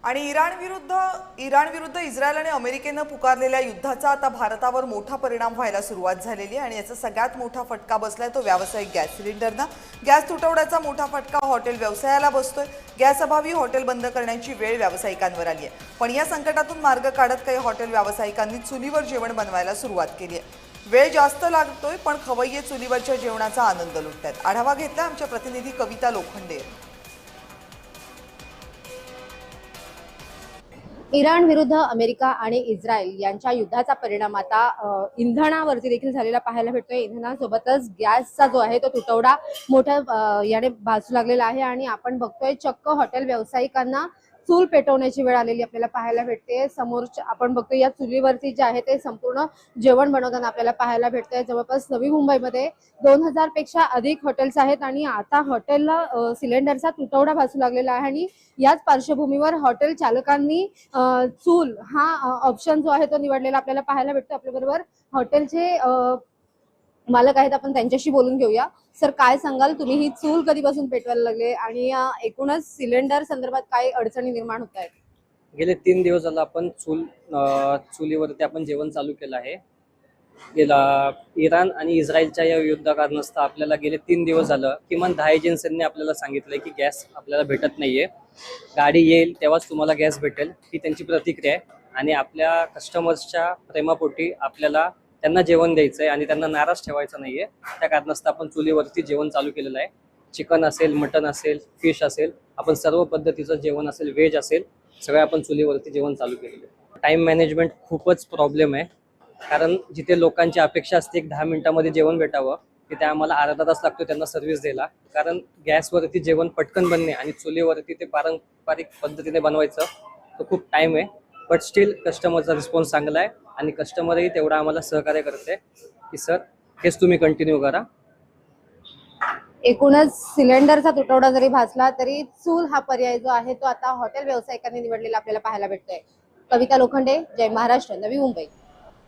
आणि इराण विरुद्ध इस्रायल आणि अमेरिकेनं पुकारलेल्या युद्धाचा आता भारतावर मोठा परिणाम व्हायला सुरुवात झालेली आहे आणि याचा सगळ्यात मोठा फटका बसलाय तो व्यावसायिक गॅस सिलेंडरना। गॅस तुटवड्याचा मोठा फटका हॉटेल व्यवसायाला बसतोय। गॅस अभावी हॉटेल बंद करण्याची वेळ व्यावसायिकांवर आली आहे। पण या संकटातून मार्ग काढत काही हॉटेल व्यावसायिकांनी चुलीवर जेवण बनवायला सुरुवात केली आहे। वेळ जास्त लागतोय पण खवय्ये चुलीवरच्या जेवणाचा आनंद लुटतात। आढावा घेतला आमच्या प्रतिनिधी कविता लोखंडे। इराण विरुद्ध अमेरिका आणि इस्रायल यांच्या युद्धाचा परिणाम आता इंधनावरती देखील झालेला पाहायला भेटतोय। इंधनासोबतच गॅसचा जो आहे तो तुटवडा मोठ्या याने भासू लागलेला आहे आणि आपण बघतोय चक्क हॉटेल व्यावसायिकांना चूल पेटवण्याची वेळ आलेली आपल्याला पाहायला भेटते। समोर आपण बघतोय या चुलीवरती जे आहे ते संपूर्ण जेवण बनवताना आपल्याला पाहायला भेटतंय। जवळपास नवी मुंबईमध्ये 2000 पेक्षा अधिक हॉटेल्स आहेत आणि आता हॉटेलला सिलेंडरचा तुटवडा भासू लागलेला आहे आणि याच पार्श्वभूमीवर हॉटेल चालकांनी चूल हा ऑप्शन जो आहे तो निवडलेला आपल्याला पाहायला भेटतो। आपल्याबरोबर हॉटेलचे मालक आहेत, आपण त्यांच्याशी बोलून घेऊया। सर, काय सांगाल, तुम्ही ही चूल कधीपासून पेटवायला लागले आणि एकूणच सिलेंडर संदर्भात काय अडचणी निर्माण होत आहेत? गेले 3 दिवस झाला आपण चुलीवरती आपण जेवण चालू केलं आहे। गेला इराण आणि इस्रायलच्या या युद्ध कारणास्तव आपल्याला गेले 3 दिवस झालं किमान 10 एजन्सींनी आपल्याला सांगितलंय की गॅस आपल्याला भेटत नाहीये, गाडी येईल तेव्हाच तुम्हाला गॅस भेटेल, ही त्यांची प्रतिक्रिया आहे। आणि आपल्या कस्टमर्सच्या प्रेमापोटी आपल्याला त्यांना जेवण द्यायचं आहे आणि त्यांना नाराज ठेवायचं नाहीये। त्या कारणास्तव आपण चुलीवरती जेवण चालू केलेलं आहे। चिकन असेल, मटन असेल, फिश असेल, आपण सर्व पद्धतीचं जेवण असेल, व्हेज असेल, सगळं आपण चुलीवरती जेवण चालू केलेलं आहे। टाइम मॅनेजमेंट खूपच प्रॉब्लेम आहे, कारण जिथे लोकांची अपेक्षा असते 10 मिनिटांमध्ये जेवण भेटावं, तिथे आम्हाला अर्धा तास लागतो त्यांना सर्व्हिस द्यायला। कारण गॅसवरती जेवण पटकन बनणे आणि चुलीवरती ते पारंपरिक पद्धतीने बनवायचं तो खूप टाइम आहे। बट स्टील कस्टमरचा रिस्पॉन्स चांगला आहे आणि कस्टमरही तेवढा आम्हाला सहकार्य करते की सर हेच तुम्ही कंटिन्यू करा। एकूणच सिलेंडरचा तुटवडा जरी भासला तरी चूल हा पर्याय जो आहे तो आता हॉटेल व्यावसायिकांनी निवडलेला आपल्याला पाहायला भेटतोय। कविता लोखंडे, जय महाराष्ट्र, नवी मुंबई।